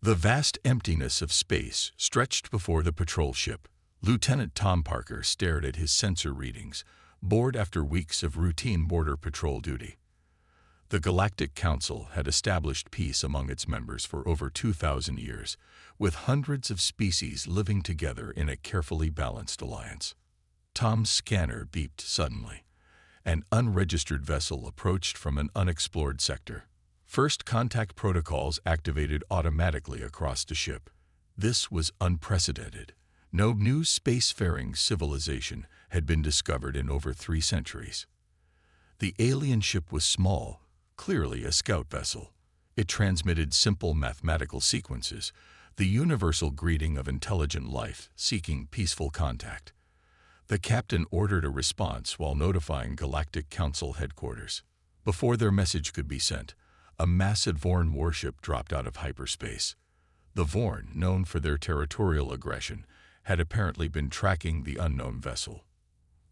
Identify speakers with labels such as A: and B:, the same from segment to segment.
A: The vast emptiness of space stretched before the patrol ship. Lieutenant Tom Parker stared at his sensor readings, bored after weeks of routine border patrol duty. The Galactic Council had established peace among its members for over 2,000 years, with hundreds of species living together in a carefully balanced alliance. Tom's scanner beeped suddenly. An unregistered vessel approached from an unexplored sector. First contact protocols activated automatically across the ship. This was unprecedented. No new spacefaring civilization had been discovered in over 3 centuries. The alien ship was small, clearly a scout vessel. It transmitted simple mathematical sequences, the universal greeting of intelligent life seeking peaceful contact. The captain ordered a response while notifying Galactic Council headquarters. Before their message could be sent, a massive Vorn warship dropped out of hyperspace. The Vorn, known for their territorial aggression, had apparently been tracking the unknown vessel.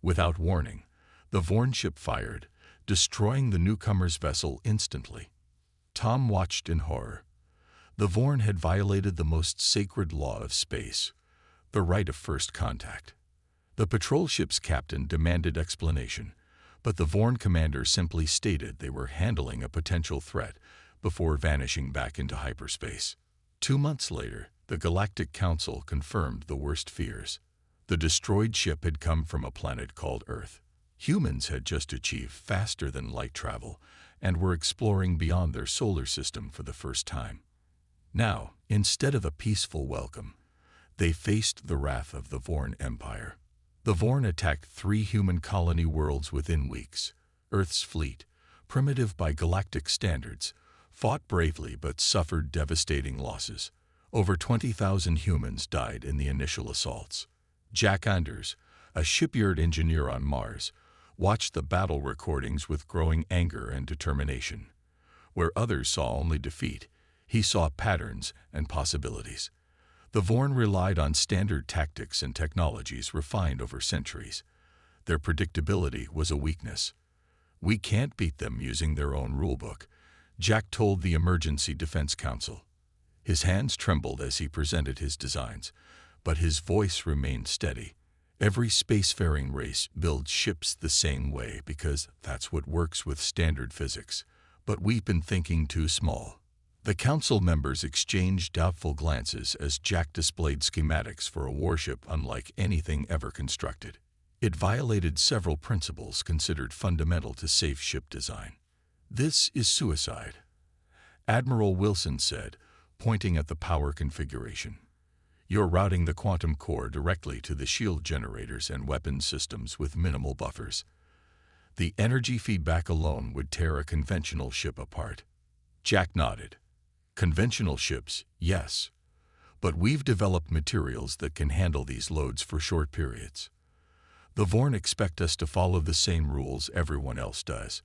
A: Without warning, the Vorn ship fired, destroying the newcomer's vessel instantly. Tom watched in horror. The Vorn had violated the most sacred law of space, the right of first contact. The patrol ship's captain demanded explanation, but the Vorn commander simply stated they were handling a potential threat before vanishing back into hyperspace. 2 months later, the Galactic Council confirmed the worst fears. The destroyed ship had come from a planet called Earth. Humans had just achieved faster-than-light travel and were exploring beyond their solar system for the first time. Now, instead of a peaceful welcome, they faced the wrath of the Vorn Empire. The Vorn attacked 3 human colony worlds within weeks. Earth's fleet, primitive by galactic standards, fought bravely but suffered devastating losses. Over 20,000 humans died in the initial assaults. Jack Anders, a shipyard engineer on Mars, watched the battle recordings with growing anger and determination. Where others saw only defeat, he saw patterns and possibilities. The Vorn relied on standard tactics and technologies refined over centuries. Their predictability was a weakness. "We can't beat them using their own rulebook," Jack told the Emergency Defense Council. His hands trembled as he presented his designs, but his voice remained steady. "Every spacefaring race builds ships the same way because that's what works with standard physics. But we've been thinking too small." The council members exchanged doubtful glances as Jack displayed schematics for a warship unlike anything ever constructed. It violated several principles considered fundamental to safe ship design. "This is suicide," Admiral Wilson said, pointing at the power configuration. "You're routing the quantum core directly to the shield generators and weapons systems with minimal buffers. The energy feedback alone would tear a conventional ship apart." Jack nodded. "Conventional ships, yes. But we've developed materials that can handle these loads for short periods. The Vorn expect us to follow the same rules everyone else does.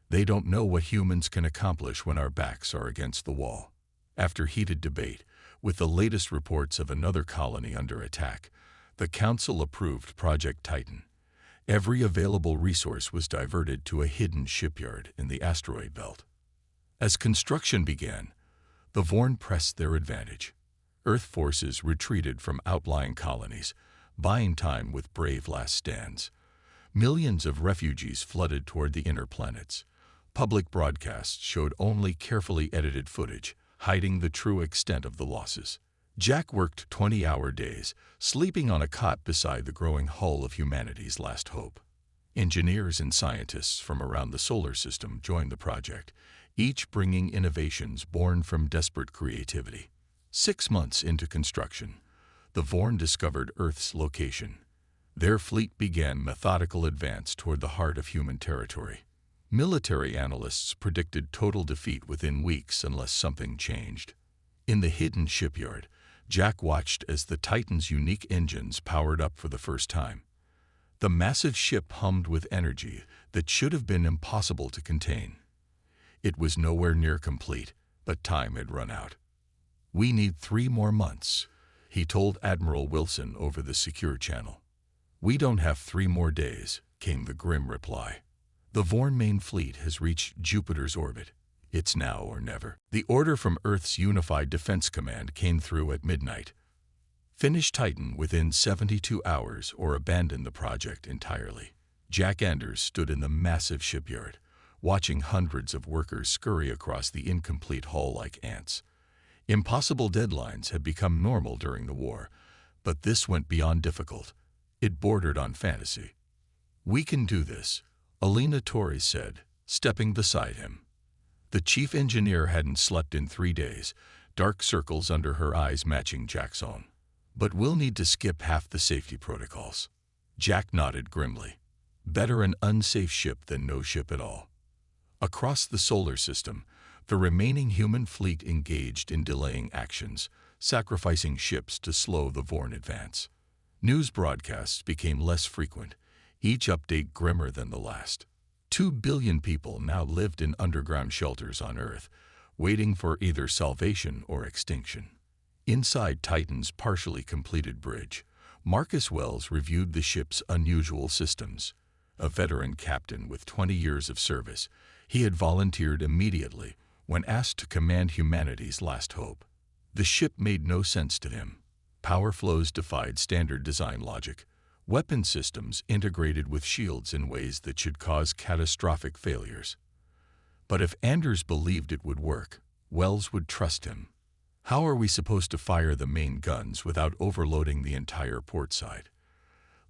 A: They don't know what humans can accomplish when our backs are against the wall." After heated debate, with the latest reports of another colony under attack, the Council approved Project Titan. Every available resource was diverted to a hidden shipyard in the asteroid belt. As construction began, the Vorn pressed their advantage. Earth forces retreated from outlying colonies, buying time with brave last stands. Millions of refugees flooded toward the inner planets. Public broadcasts showed only carefully edited footage, hiding the true extent of the losses. Jack worked 20-hour days, sleeping on a cot beside the growing hull of humanity's last hope. Engineers and scientists from around the solar system joined the project, each bringing innovations born from desperate creativity. 6 months into construction, the Vorn discovered Earth's location. Their fleet began methodical advance toward the heart of human territory. Military analysts predicted total defeat within weeks unless something changed. In the hidden shipyard, Jack watched as the Titan's unique engines powered up for the first time. The massive ship hummed with energy that should have been impossible to contain. It was nowhere near complete, but time had run out. "We need 3 more months," he told Admiral Wilson over the secure channel. "We don't have 3 more days," came the grim reply. "The Vorn main fleet has reached Jupiter's orbit. It's now or never. The order from Earth's Unified Defense Command came through at midnight. Finish Titan within 72 hours or abandon the project entirely. Jack Anders stood in the massive shipyard, watching hundreds of workers scurry across the incomplete hull like ants. Impossible deadlines had become normal during the war, but this went beyond difficult. It bordered on fantasy. "We can do this," Alina Torres said, stepping beside him. The chief engineer hadn't slept in 3 days, dark circles under her eyes matching Jack's own. "But we'll need to skip half the safety protocols." Jack nodded grimly. Better an unsafe ship than no ship at all. Across the solar system, the remaining human fleet engaged in delaying actions, sacrificing ships to slow the Vorn advance. News broadcasts became less frequent, each update grimmer than the last. 2 billion people now lived in underground shelters on Earth, waiting for either salvation or extinction. Inside Titan's partially completed bridge, Marcus Wells reviewed the ship's unusual systems. A veteran captain with 20 years of service, he had volunteered immediately when asked to command humanity's last hope. The ship made no sense to him. Power flows defied standard design logic. Weapon systems integrated with shields in ways that should cause catastrophic failures. But if Anders believed it would work, Wells would trust him. "How are we supposed to fire the main guns without overloading the entire port side?"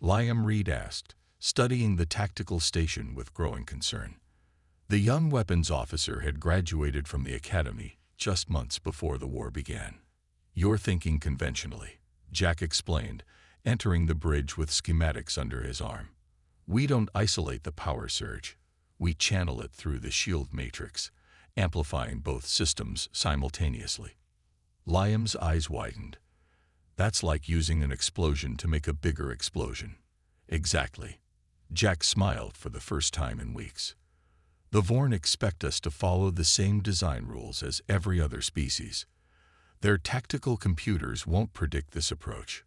A: Liam Reed asked, studying the tactical station with growing concern. The young weapons officer had graduated from the academy just months before the war began. "You're thinking conventionally," Jack explained, entering the bridge with schematics under his arm. "We don't isolate the power surge. We channel it through the shield matrix, amplifying both systems simultaneously." Liam's eyes widened. "That's like using an explosion to make a bigger explosion." "Exactly." Jack smiled for the first time in weeks. "The Vorn expect us to follow the same design rules as every other species. Their tactical computers won't predict this approach."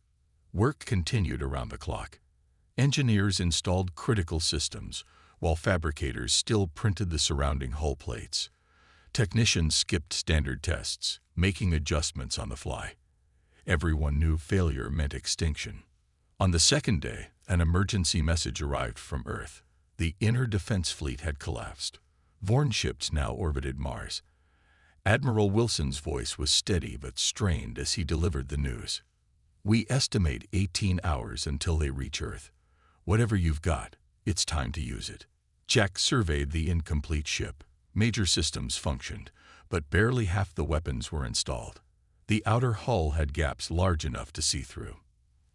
A: Work continued around the clock. Engineers installed critical systems, while fabricators still printed the surrounding hull plates. Technicians skipped standard tests, making adjustments on the fly. Everyone knew failure meant extinction. On the second day, an emergency message arrived from Earth. The inner defense fleet had collapsed. Vorn ships now orbited Mars. Admiral Wilson's voice was steady but strained as he delivered the news. "We estimate 18 hours until they reach Earth. Whatever you've got, it's time to use it." Jack surveyed the incomplete ship. Major systems functioned, but barely half the weapons were installed. The outer hull had gaps large enough to see through.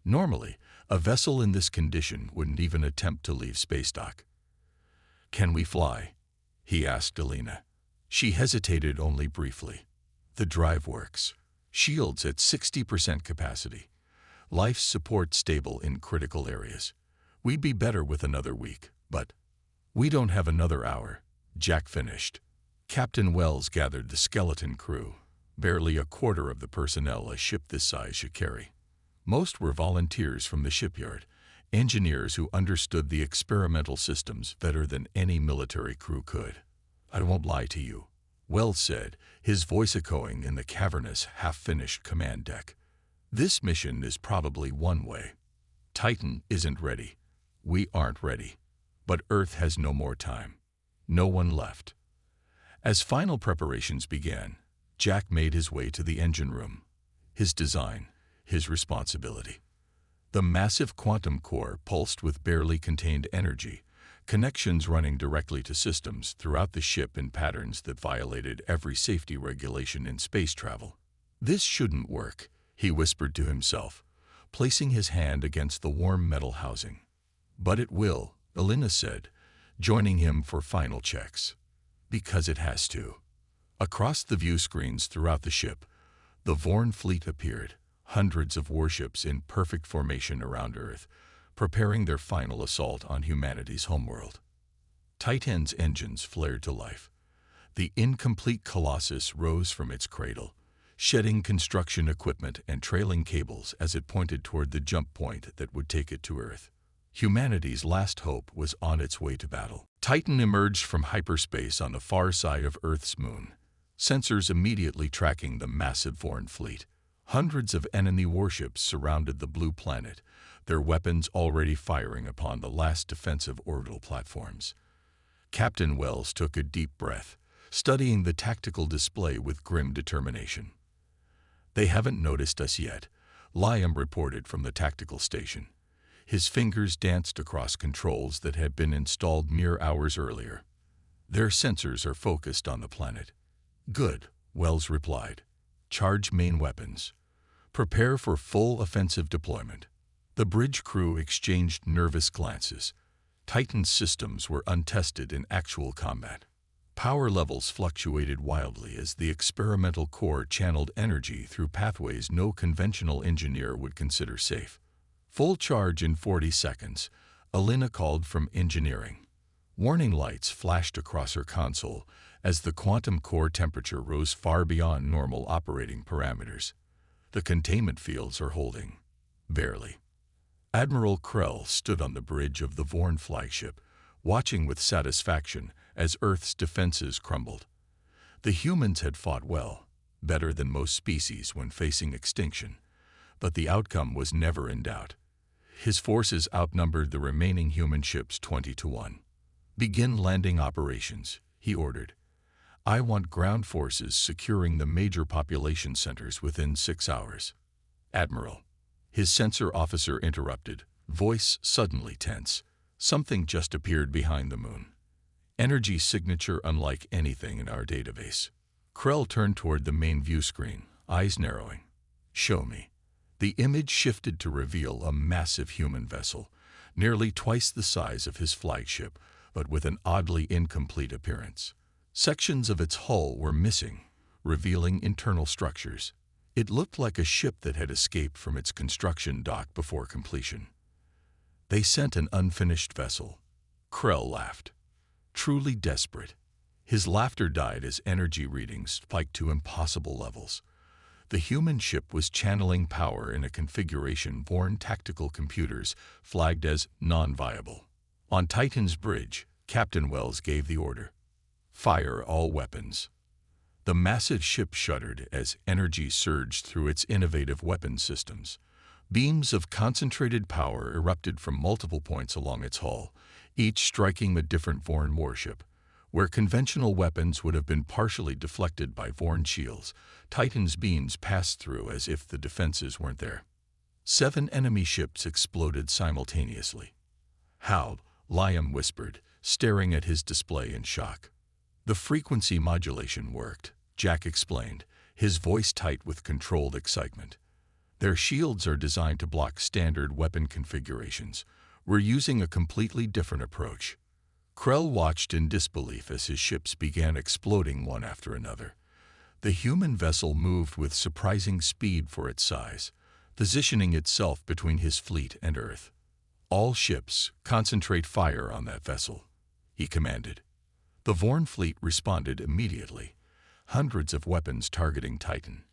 A: Normally, a vessel in this condition wouldn't even attempt to leave space dock. "Can we fly?" he asked Alina. She hesitated only briefly. "The drive works. Shields at 60% capacity. Life support stable in critical areas. We'd be better with another week, but..." "We don't have another hour," Jack finished. Captain Wells gathered the skeleton crew, barely a quarter of the personnel a ship this size should carry. Most were volunteers from the shipyard, engineers who understood the experimental systems better than any military crew could. "I won't lie to you," Wells said, his voice echoing in the cavernous, half-finished command deck. "This mission is probably one way. Titan isn't ready. We aren't ready. But Earth has no more time. No one left." As final preparations began, Jack made his way to the engine room. His design, his responsibility. The massive quantum core pulsed with barely contained energy, connections running directly to systems throughout the ship in patterns that violated every safety regulation in space travel. "This shouldn't work," he whispered to himself, placing his hand against the warm metal housing. "But it will," Alina said, joining him for final checks. "Because it has to." Across the view screens throughout the ship, the Vorn fleet appeared, hundreds of warships in perfect formation around Earth, preparing their final assault on humanity's homeworld. Titan's engines flared to life. The incomplete Colossus rose from its cradle, shedding construction equipment and trailing cables as it pointed toward the jump point that would take it to Earth. Humanity's last hope was on its way to battle. Titan emerged from hyperspace on the far side of Earth's moon, sensors immediately tracking the massive foreign fleet. Hundreds of enemy warships surrounded the blue planet, their weapons already firing upon the last defensive orbital platforms. Captain Wells took a deep breath, studying the tactical display with grim determination. "They haven't noticed us yet," Liam reported from the tactical station. His fingers danced across controls that had been installed mere hours earlier. "Their sensors are focused on the planet." "Good," Wells replied. "Charge main weapons. Prepare for full offensive deployment." The bridge crew exchanged nervous glances. Titan's systems were untested in actual combat. Power levels fluctuated wildly as the experimental core channeled energy through pathways no conventional engineer would consider safe. "Full charge in 40 seconds, Alina called from engineering. Warning lights flashed across her console as the quantum core temperature rose far beyond normal operating parameters. "The containment fields are holding." "Barely." Admiral Krell stood on the bridge of the Vorn flagship, watching with satisfaction as Earth's defenses crumbled. The humans had fought well, better than most species when facing extinction, but the outcome was never in doubt. His forces outnumbered the remaining human ships 20-1. "Begin landing operations," he ordered. "I want ground forces securing the major population centers within 6 hours." "Admiral," his sensor officer interrupted, voice suddenly tense. "Something just appeared behind the moon. Energy signature unlike anything in our database." Krell turned toward the main view screen, eyes narrowing. "Show me." The image shifted to reveal a massive human vessel, nearly twice the size of his flagship, but with an oddly incomplete appearance. Sections of its hull were missing, revealing internal structures. It looked like a ship that had escaped from its construction dock before completion. "They sent an unfinished vessel." Krell laughed. Truly desperate. His laughter died as energy readings spiked to impossible levels. The human ship was channeling power in a configuration Vorn tactical computers flagged as non-viable. On Titan's bridge, Captain Wells gave the order. "Fire all weapons." The massive ship shuddered as energy surged through its innovative weapon systems. Beams of concentrated power erupted from multiple points along its hull, each striking a different Vorn warship. Where conventional weapons would have been partially deflected by Vorn shields, Titan's beams passed through as if the defenses weren't there. 7 enemy ships exploded simultaneously. "How?" Liam whispered, staring at his display in shock. "The frequency modulation worked," Jack explained, his voice tight with controlled excitement. "Their shields are designed to block standard weapon configurations. We're using a completely different approach." Krell watched in disbelief as his ships began exploding one after another. The human vessel moved with surprising speed for its size, positioning itself between his fleet and Earth. "All ships, concentrate fire on that vessel," he commanded. The Vorn fleet responded immediately, hundreds of weapons targeting Titan.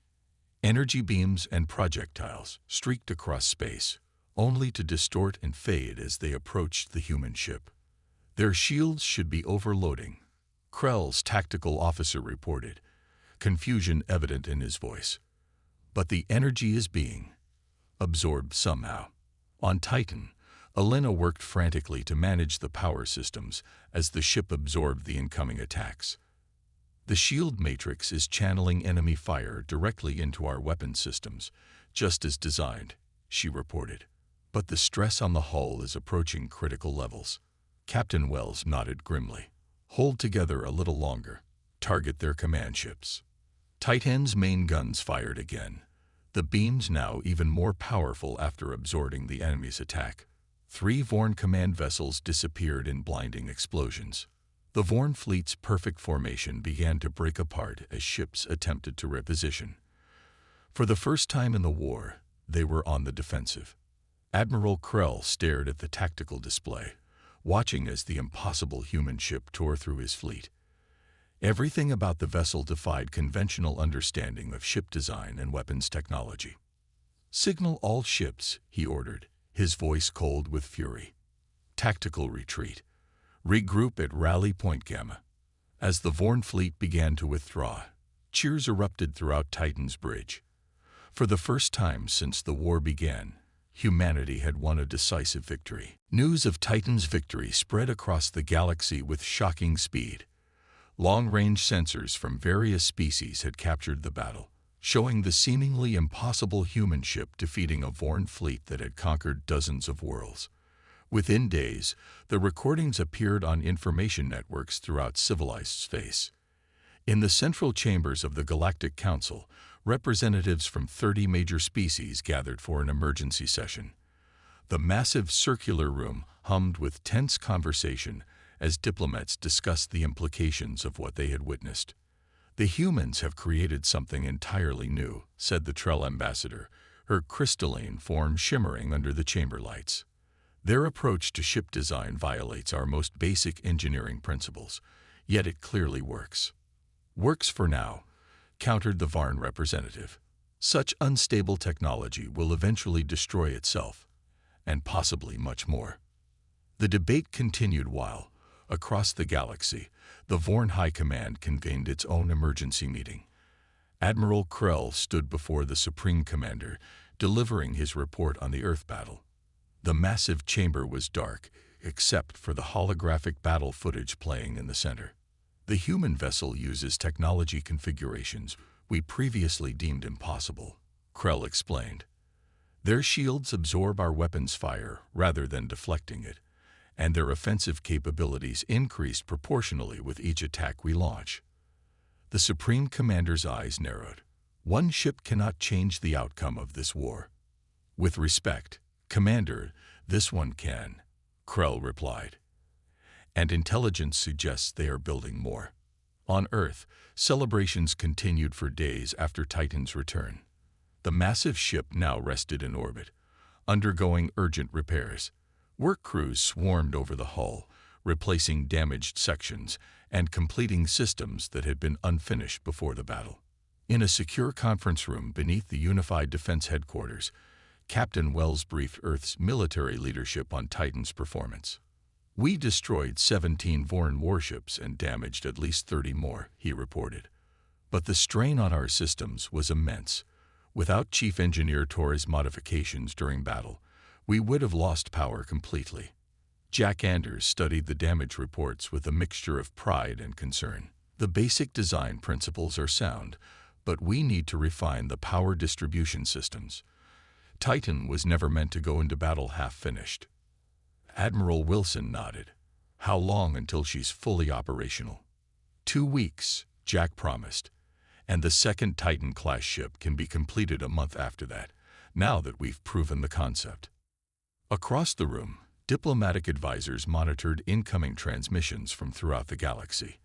A: Energy beams and projectiles streaked across space, only to distort and fade as they approached the human ship. "Their shields should be overloading," Krell's tactical officer reported, confusion evident in his voice. "But the energy is being absorbed somehow." On Titan, Alina worked frantically to manage the power systems as the ship absorbed the incoming attacks. "The shield matrix is channeling enemy fire directly into our weapon systems, just as designed," she reported. "But the stress on the hull is approaching critical levels." Captain Wells nodded grimly. "Hold together a little longer. Target their command ships." Titan's main guns fired again, the beams now even more powerful after absorbing the enemy's attack. 3 Vorn command vessels disappeared in blinding explosions. The Vorn fleet's perfect formation began to break apart as ships attempted to reposition. For the first time in the war, they were on the defensive. Admiral Krell stared at the tactical display, watching as the impossible human ship tore through his fleet. Everything about the vessel defied conventional understanding of ship design and weapons technology. "Signal all ships," he ordered, his voice cold with fury. Tactical retreat. Regroup at Rally Point Gamma. As the Vorn fleet began to withdraw, cheers erupted throughout Titan's bridge. For the first time since the war began, humanity had won a decisive victory. News of Titan's victory spread across the galaxy with shocking speed. Long-range sensors from various species had captured the battle, showing the seemingly impossible human ship defeating a Vorn fleet that had conquered dozens of worlds. Within days, the recordings appeared on information networks throughout civilized space. In the central chambers of the Galactic Council, representatives from 30 major species gathered for an emergency session. The massive circular room hummed with tense conversation as diplomats discussed the implications of what they had witnessed. "The humans have created something entirely new," said the Trell ambassador, her crystalline form shimmering under the chamber lights. "Their approach to ship design violates our most basic engineering principles, yet it clearly works." "Works for now," countered the Varn representative. "Such unstable technology will eventually destroy itself, and possibly much more." The debate continued while, across the galaxy, the Vorn High Command convened its own emergency meeting. Admiral Krell stood before the Supreme Commander, delivering his report on the Earth battle. The massive chamber was dark, except for the holographic battle footage playing in the center. "The human vessel uses technology configurations we previously deemed impossible," Krell explained. "Their shields absorb our weapons fire rather than deflecting it, and their offensive capabilities increase proportionally with each attack we launch." The Supreme Commander's eyes narrowed. "One ship cannot change the outcome of this war." "With respect, Commander, this one can," Krell replied. "And intelligence suggests they are building more." On Earth, celebrations continued for days after Titan's return. The massive ship now rested in orbit, undergoing urgent repairs. Work crews swarmed over the hull, replacing damaged sections and completing systems that had been unfinished before the battle. In a secure conference room beneath the Unified Defense Headquarters, Captain Wells briefed Earth's military leadership on Titan's performance. "We destroyed 17 Vorn warships and damaged at least 30 more," he reported. "But the strain on our systems was immense. Without Chief Engineer Torres' modifications during battle, we would have lost power completely." Jack Anders studied the damage reports with a mixture of pride and concern. "The basic design principles are sound, but we need to refine the power distribution systems. Titan was never meant to go into battle half-finished." Admiral Wilson nodded. "How long until she's fully operational?" 2 weeks, Jack promised. "And the second Titan-class ship can be completed a month after that, now that we've proven the concept." Across the room, diplomatic advisors monitored incoming transmissions from throughout the galaxy.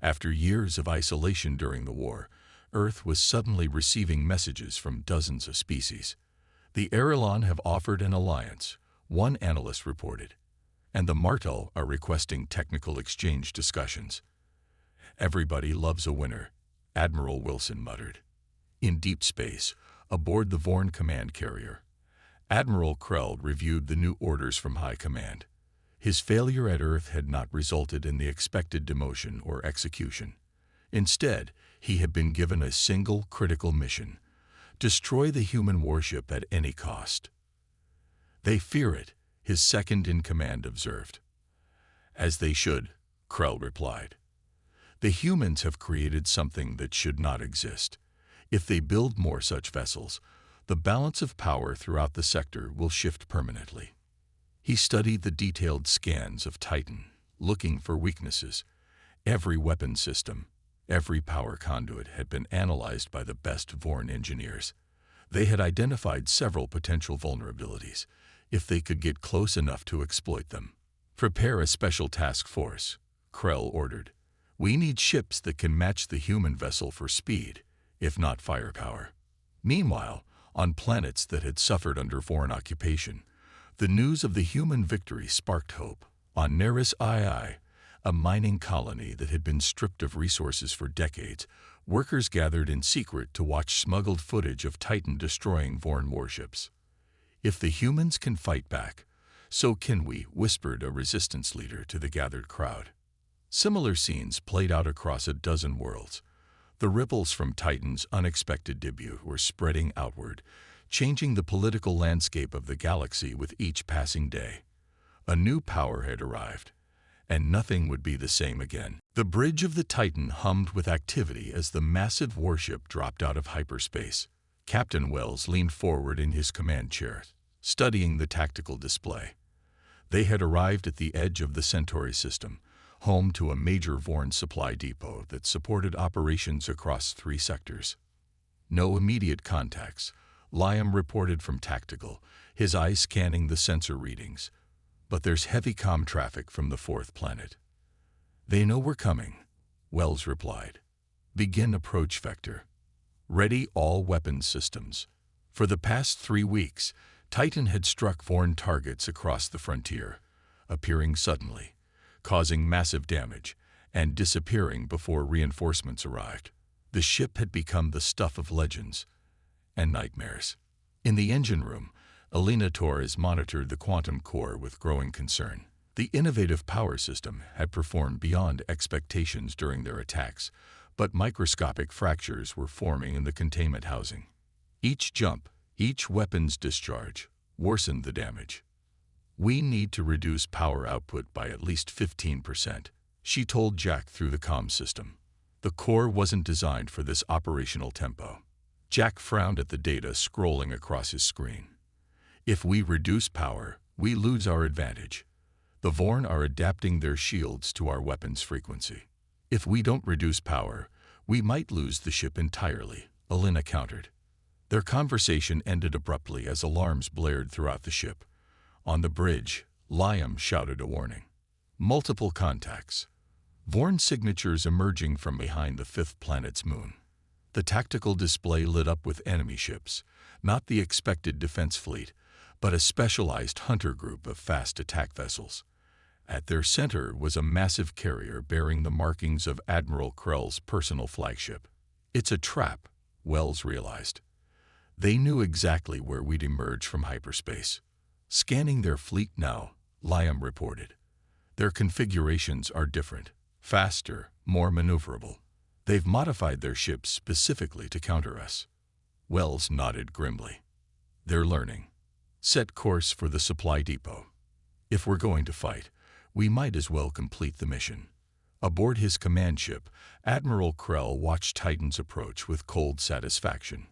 A: After years of isolation during the war, Earth was suddenly receiving messages from dozens of species. "The Erelon have offered an alliance," one analyst reported, "and the Martel are requesting technical exchange discussions." "Everybody loves a winner," Admiral Wilson muttered. In deep space, aboard the Vorn command carrier, Admiral Krell reviewed the new orders from High Command. His failure at Earth had not resulted in the expected demotion or execution. Instead, he had been given a single critical mission: destroy the human warship at any cost. "They fear it," his second-in-command observed. "As they should," Krell replied. "The humans have created something that should not exist. If they build more such vessels, the balance of power throughout the sector will shift permanently." He studied the detailed scans of Titan, looking for weaknesses. Every weapon system, every power conduit had been analyzed by the best Vorn engineers. They had identified several potential vulnerabilities, if they could get close enough to exploit them. "Prepare a special task force," Krell ordered. "We need ships that can match the human vessel for speed, if not firepower." Meanwhile, on planets that had suffered under Vorn occupation, the news of the human victory sparked hope. On Neris II, a mining colony that had been stripped of resources for decades, workers gathered in secret to watch smuggled footage of Titan destroying Vorn warships. "If the humans can fight back, "So can we," whispered a resistance leader to the gathered crowd. Similar scenes played out across a dozen worlds. The ripples from Titan's unexpected debut were spreading outward, changing the political landscape of the galaxy with each passing day. A new power had arrived, and nothing would be the same again. The bridge of the Titan hummed with activity as the massive warship dropped out of hyperspace. Captain Wells leaned forward in his command chair, studying the tactical display. They had arrived at the edge of the Centauri system, home to a major Vorn supply depot that supported operations across 3 sectors. No immediate contacts, Liam reported from Tactical, his eyes scanning the sensor readings. But there's heavy comm traffic from the 4th planet. They know we're coming, Wells replied. Begin approach vector. Ready all weapons systems. For the past 3 weeks, Titan had struck Vorn targets across the frontier, appearing suddenly, causing massive damage, and disappearing before reinforcements arrived. The ship had become the stuff of legends and nightmares. In the engine room, Alina Torres monitored the quantum core with growing concern. The innovative power system had performed beyond expectations during their attacks, but microscopic fractures were forming in the containment housing. Each jump, each weapon's discharge, worsened the damage. "We need to reduce power output by at least 15%, she told Jack through the comm system. The core wasn't designed for this operational tempo. Jack frowned at the data scrolling across his screen. "If we reduce power, we lose our advantage. The Vorn are adapting their shields to our weapons frequency. If we don't reduce power, we might lose the ship entirely," Alina countered. Their conversation ended abruptly as alarms blared throughout the ship. On the bridge, Liam shouted a warning. Multiple contacts. Vorn signatures emerging from behind the 5th planet's moon. The tactical display lit up with enemy ships, not the expected defense fleet, but a specialized hunter group of fast attack vessels. At their center was a massive carrier bearing the markings of Admiral Krell's personal flagship. "It's a trap," Wells realized. They knew exactly where we'd emerge from hyperspace. "Scanning their fleet now," Liam reported. "Their configurations are different, faster, more maneuverable. They've modified their ships specifically to counter us." Wells nodded grimly. "They're learning. Set course for the supply depot. If we're going to fight, we might as well complete the mission." Aboard his command ship, Admiral Krell watched Titan's approach with cold satisfaction.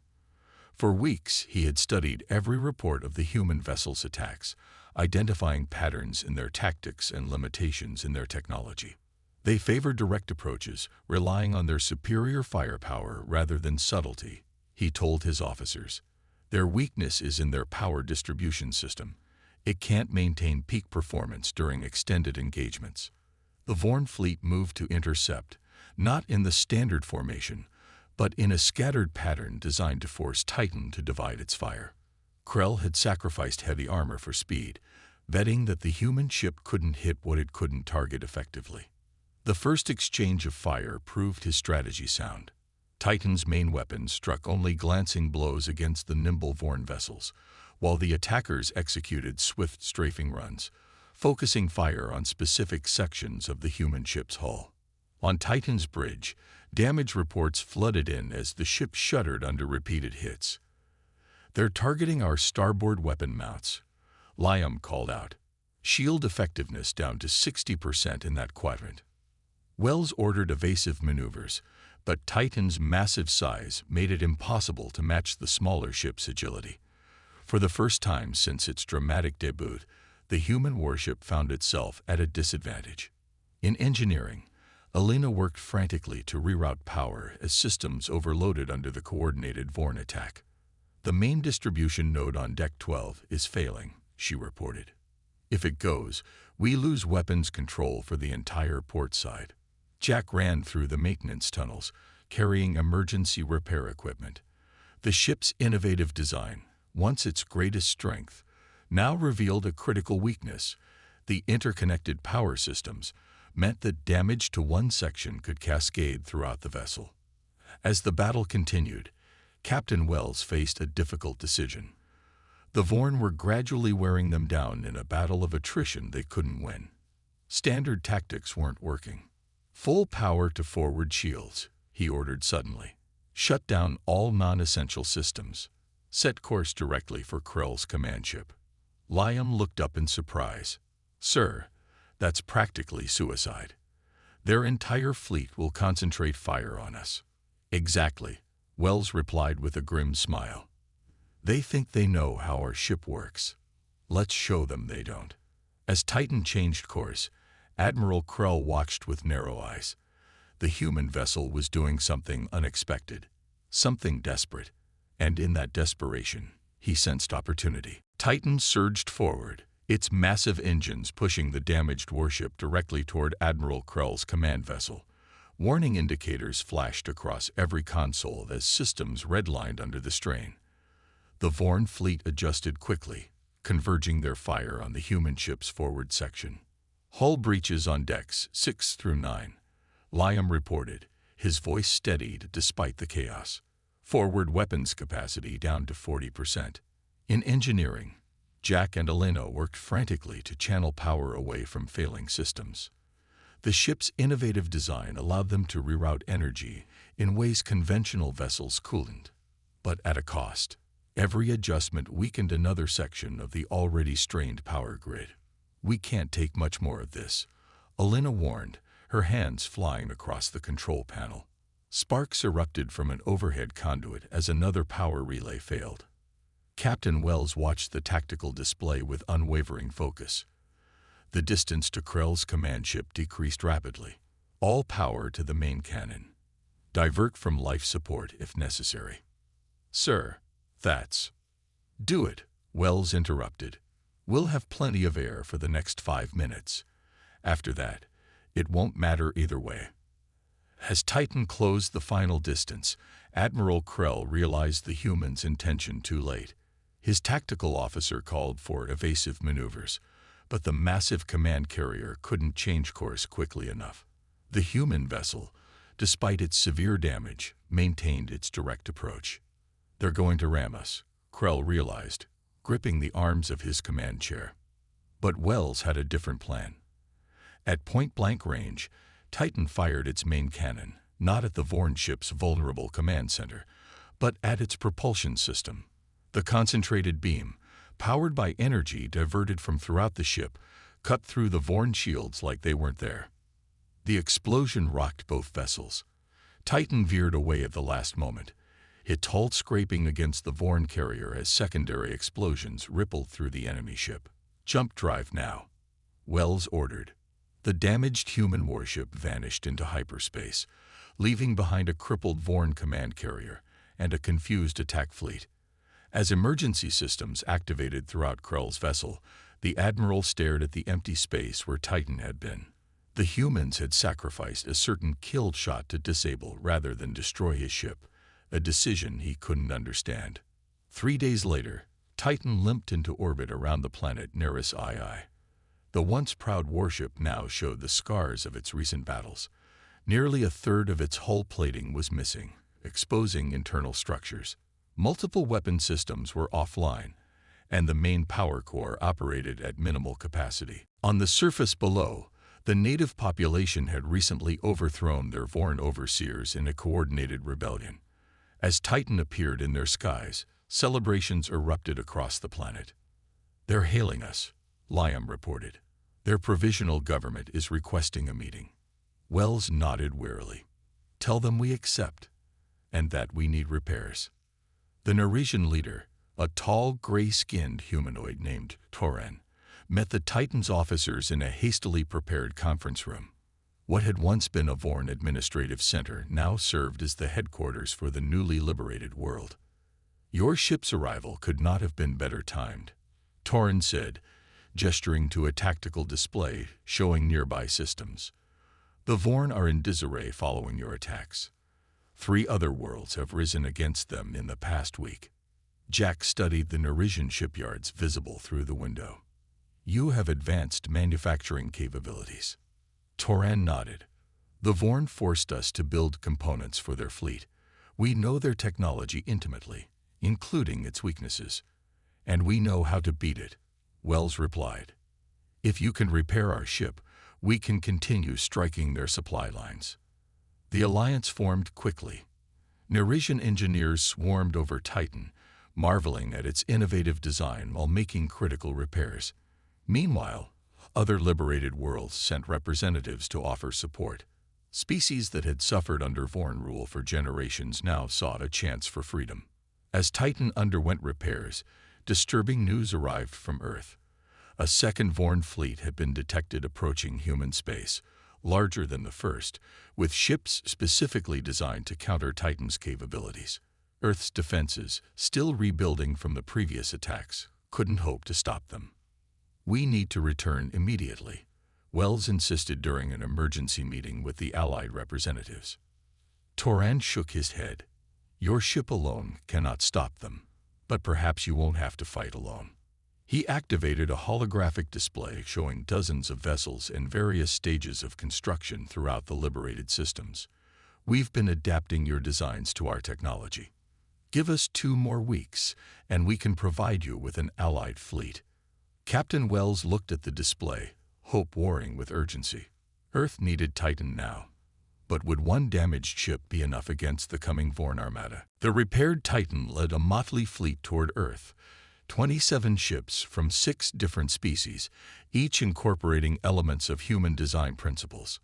A: For weeks, he had studied every report of the human vessel's attacks, identifying patterns in their tactics and limitations in their technology. They favored direct approaches, relying on their superior firepower rather than subtlety, he told his officers. Their weakness is in their power distribution system. It can't maintain peak performance during extended engagements. The Vorn fleet moved to intercept, not in the standard formation, but in a scattered pattern designed to force Titan to divide its fire. Krell had sacrificed heavy armor for speed, betting that the human ship couldn't hit what it couldn't target effectively. The first exchange of fire proved his strategy sound. Titan's main weapon struck only glancing blows against the nimble Vorn vessels, while the attackers executed swift strafing runs, focusing fire on specific sections of the human ship's hull. On Titan's bridge, damage reports flooded in as the ship shuddered under repeated hits. "They're targeting our starboard weapon mounts," Liam called out. "Shield effectiveness down to 60% in that quadrant." Wells ordered evasive maneuvers, but Titan's massive size made it impossible to match the smaller ship's agility. For the first time since its dramatic debut, the human warship found itself at a disadvantage. In engineering, Alina worked frantically to reroute power as systems overloaded under the coordinated Vorn attack. "The main distribution node on Deck 12 is failing," she reported. "If it goes, we lose weapons control for the entire port side." Jack ran through the maintenance tunnels, carrying emergency repair equipment. The ship's innovative design, once its greatest strength, now revealed a critical weakness. The interconnected power systems meant that damage to one section could cascade throughout the vessel. As the battle continued, Captain Wells faced a difficult decision. The Vorn were gradually wearing them down in a battle of attrition they couldn't win. Standard tactics weren't working. "Full power to forward shields," he ordered suddenly. "Shut down all non-essential systems. Set course directly for Krell's command ship." Liam looked up in surprise. "Sir, that's practically suicide. Their entire fleet will concentrate fire on us." "Exactly," Wells replied with a grim smile. "They think they know how our ship works. Let's show them they don't." As Titan changed course, Admiral Krell watched with narrow eyes. The human vessel was doing something unexpected, something desperate, and in that desperation, he sensed opportunity. Titan surged forward, its massive engines pushing the damaged warship directly toward Admiral Krell's command vessel. Warning indicators flashed across every console as systems redlined under the strain. The Vorn fleet adjusted quickly, converging their fire on the human ship's forward section. "Hull breaches on decks 6 through 9, Liam reported, his voice steadied despite the chaos. "Forward weapons capacity down to 40%. In engineering, Jack and Elena worked frantically to channel power away from failing systems. The ship's innovative design allowed them to reroute energy in ways conventional vessels couldn't, but at a cost. Every adjustment weakened another section of the already strained power grid. "We can't take much more of this," Elena warned, her hands flying across the control panel. Sparks erupted from an overhead conduit as another power relay failed. Captain Wells watched the tactical display with unwavering focus. The distance to Krell's command ship decreased rapidly. "All power to the main cannon. Divert from life support if necessary." "Sir, that's—" "Do it," Wells interrupted. "We'll have plenty of air for the next 5 minutes. After that, it won't matter either way." As Titan closed the final distance, Admiral Krell realized the humans' intention too late. His tactical officer called for evasive maneuvers, but the massive command carrier couldn't change course quickly enough. The human vessel, despite its severe damage, maintained its direct approach. "They're going to ram us," Krell realized, gripping the arms of his command chair. But Wells had a different plan. At point-blank range, Titan fired its main cannon, not at the Vorn ship's vulnerable command center, but at its propulsion system. The concentrated beam, powered by energy diverted from throughout the ship, cut through the Vorn shields like they weren't there. The explosion rocked both vessels. Titan veered away at the last moment, its hull scraping against the Vorn carrier as secondary explosions rippled through the enemy ship. "Jump drive now," Wells ordered. The damaged human warship vanished into hyperspace, leaving behind a crippled Vorn command carrier and a confused attack fleet. As emergency systems activated throughout Krell's vessel, the Admiral stared at the empty space where Titan had been. The humans had sacrificed a certain kill shot to disable rather than destroy his ship, a decision he couldn't understand. 3 days later, Titan limped into orbit around the planet Neris II. The once proud warship now showed the scars of its recent battles. Nearly a third of its hull plating was missing, exposing internal structures. Multiple weapon systems were offline, and the main power core operated at minimal capacity. On the surface below, the native population had recently overthrown their Vorn overseers in a coordinated rebellion. As Titan appeared in their skies, celebrations erupted across the planet. "They're hailing us," Liam reported. "Their provisional government is requesting a meeting." Wells nodded wearily. "Tell them we accept, and that we need repairs." The Narration leader, a tall, gray-skinned humanoid named Toran, met the Titan's officers in a hastily prepared conference room. What had once been a Vorn administrative center now served as the headquarters for the newly liberated world. "Your ship's arrival could not have been better timed," Toran said, gesturing to a tactical display showing nearby systems. "The Vorn are in disarray following your attacks. 3 other worlds have risen against them in the past week." Jack studied the Narration shipyards visible through the window. "You have advanced manufacturing capabilities." Toran nodded. "The Vorn forced us to build components for their fleet. We know their technology intimately, including its weaknesses. "And we know how to beat it," Wells replied. "If you can repair our ship, we can continue striking their supply lines." The alliance formed quickly. Narration engineers swarmed over Titan, marveling at its innovative design while making critical repairs. Meanwhile, other liberated worlds sent representatives to offer support. Species that had suffered under Vorn rule for generations now sought a chance for freedom. As Titan underwent repairs, disturbing news arrived from Earth. A second Vorn fleet had been detected approaching human space, larger than the first, with ships specifically designed to counter Titan's capabilities. Earth's defenses, still rebuilding from the previous attacks, couldn't hope to stop them. "We need to return immediately," Wells insisted during an emergency meeting with the Allied representatives. Toran shook his head. "Your ship alone cannot stop them, but perhaps you won't have to fight alone." He activated a holographic display showing dozens of vessels in various stages of construction throughout the liberated systems. "We've been adapting your designs to our technology. Give us 2 more weeks, and we can provide you with an Allied fleet." Captain Wells looked at the display, hope warring with urgency. Earth needed Titan now. But would one damaged ship be enough against the coming Vorn armada? The repaired Titan led a motley fleet toward Earth. 27 ships from 6 different species, each incorporating elements of human design principles.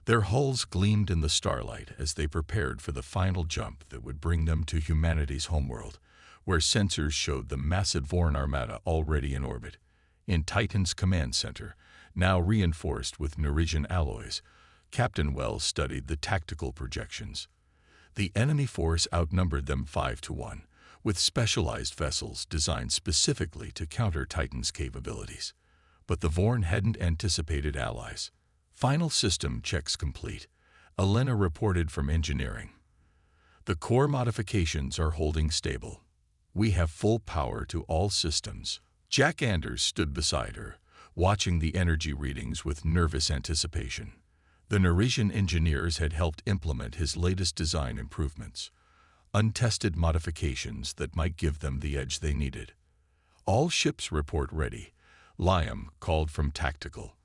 A: Their hulls gleamed in the starlight as they prepared for the final jump that would bring them to humanity's homeworld, where sensors showed the massive Vorn armada already in orbit. In Titan's command center, now reinforced with Narration alloys, Captain Wells studied the tactical projections. The enemy force outnumbered them 5-1, with specialized vessels designed specifically to counter Titan's capabilities. But the Vorn hadn't anticipated allies. "Final system checks complete," Elena reported from engineering. "The core modifications are holding stable. We have full power to all systems." Jack Anders stood beside her, watching the energy readings with nervous anticipation. The Narration engineers had helped implement his latest design improvements, untested modifications that might give them the edge they needed. "All ships report ready," Liam called from Tactical.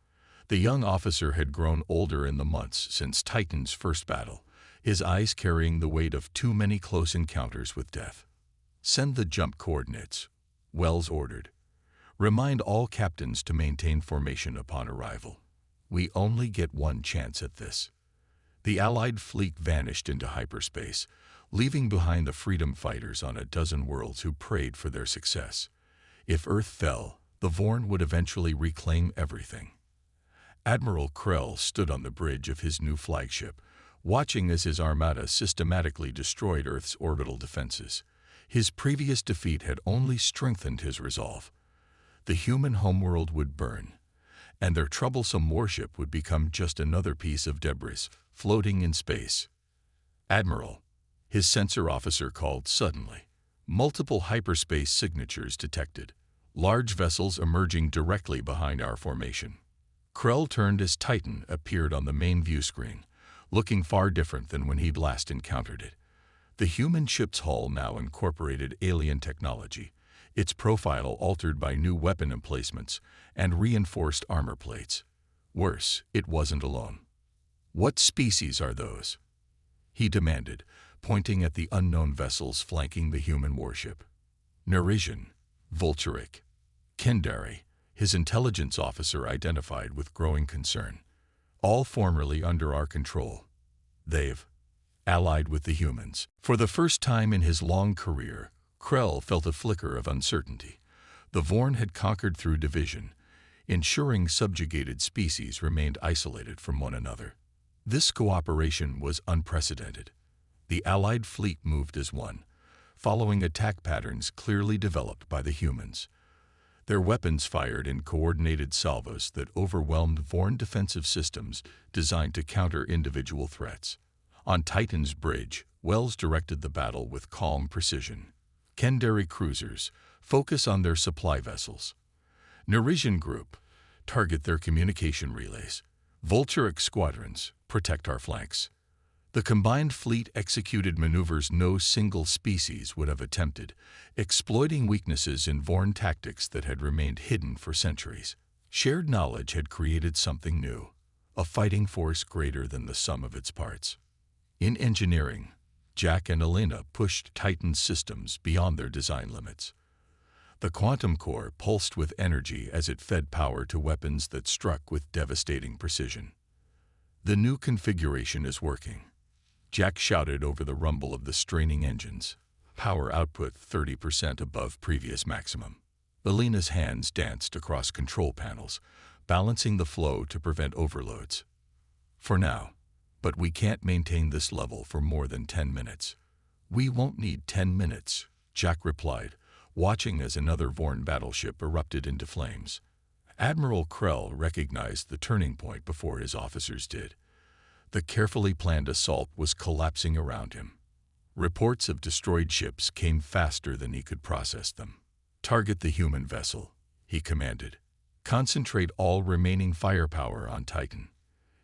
A: The young officer had grown older in the months since Titan's first battle, his eyes carrying the weight of too many close encounters with death. "Send the jump coordinates," Wells ordered. "Remind all captains to maintain formation upon arrival. We only get one chance at this." The Allied fleet vanished into hyperspace, leaving behind the freedom fighters on a dozen worlds who prayed for their success. If Earth fell, the Vorn would eventually reclaim everything. Admiral Krell stood on the bridge of his new flagship, watching as his armada systematically destroyed Earth's orbital defenses. His previous defeat had only strengthened his resolve. The human homeworld would burn, and their troublesome warship would become just another piece of debris floating in space. "Admiral," his sensor officer called suddenly. Multiple hyperspace signatures detected, large vessels emerging directly behind our formation. Krell turned as Titan appeared on the main view screen, looking far different than when he'd last encountered it. The human ship's hull now incorporated alien technology, its profile altered by new weapon emplacements and reinforced armor plates. Worse, it wasn't alone. "What species are those?" he demanded, pointing at the unknown vessels flanking the human warship. "Narration, Vulturic, Kendari," his intelligence officer identified with growing concern. "All formerly under our control. They've allied with the humans." For the first time in his long career, Krell felt a flicker of uncertainty. The Vorn had conquered through division, ensuring subjugated species remained isolated from one another. This cooperation was unprecedented. The Allied fleet moved as one, following attack patterns clearly developed by the humans. Their weapons fired in coordinated salvos that overwhelmed Vorn defensive systems designed to counter individual threats. On Titan's bridge, Wells directed the battle with calm precision. Kendari cruisers, focus on their supply vessels. Narration group, target their communication relays. Vulturic squadrons, protect our flanks. The combined fleet executed maneuvers no single species would have attempted, exploiting weaknesses in Vorn tactics that had remained hidden for centuries. Shared knowledge had created something new, a fighting force greater than the sum of its parts. In engineering, Jack and Elena pushed Titan's systems beyond their design limits. The quantum core pulsed with energy as it fed power to weapons that struck with devastating precision. "The new configuration is working," Jack shouted over the rumble of the straining engines, power output 30% above previous maximum. Elena's hands danced across control panels, balancing the flow to prevent overloads. "For now, but we can't maintain this level for more than 10 minutes. "We won't need 10 minutes, Jack replied, watching as another Vorn battleship erupted into flames. Admiral Krell recognized the turning point before his officers did. The carefully planned assault was collapsing around him. Reports of destroyed ships came faster than he could process them. "Target the human vessel," he commanded. "Concentrate all remaining firepower on Titan."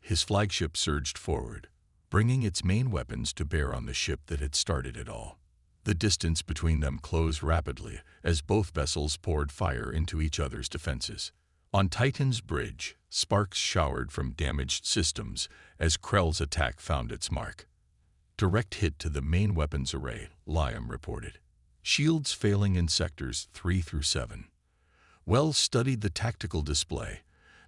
A: His flagship surged forward, bringing its main weapons to bear on the ship that had started it all. The distance between them closed rapidly as both vessels poured fire into each other's defenses. On Titan's bridge, sparks showered from damaged systems as Krell's attack found its mark. "Direct hit to the main weapons array," Liam reported. "Shields failing in sectors 3 through 7. Wells studied the tactical display,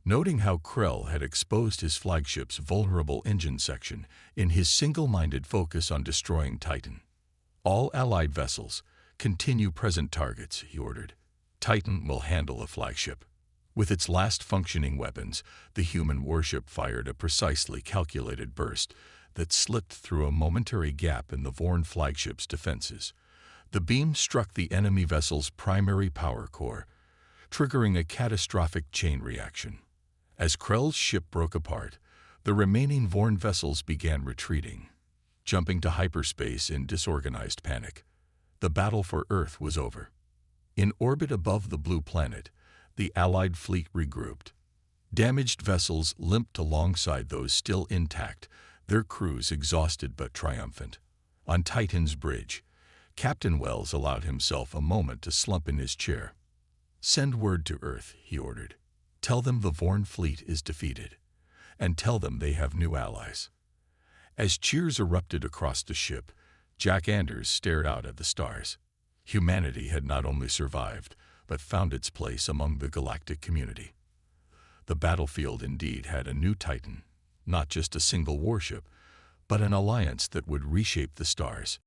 A: noting how Krell had exposed his flagship's vulnerable engine section in his single-minded focus on destroying Titan. "All Allied vessels, continue present targets," he ordered. "Titan will handle a flagship." With its last functioning weapons, the human warship fired a precisely calculated burst that slipped through a momentary gap in the Vorn flagship's defenses. The beam struck the enemy vessel's primary power core, triggering a catastrophic chain reaction. As Krell's ship broke apart, the remaining Vorn vessels began retreating, jumping to hyperspace in disorganized panic. The battle for Earth was over. In orbit above the blue planet, the Allied fleet regrouped. Damaged vessels limped alongside those still intact, their crews exhausted but triumphant. On Titan's bridge, Captain Wells allowed himself a moment to slump in his chair. "Send word to Earth," he ordered. "Tell them the Vorn fleet is defeated, and tell them they have new allies." As cheers erupted across the ship, Jack Anders stared out at the stars. Humanity had not only survived, but found its place among the galactic community. The battlefield indeed had a new Titan, not just a single warship, but an alliance that would reshape the stars.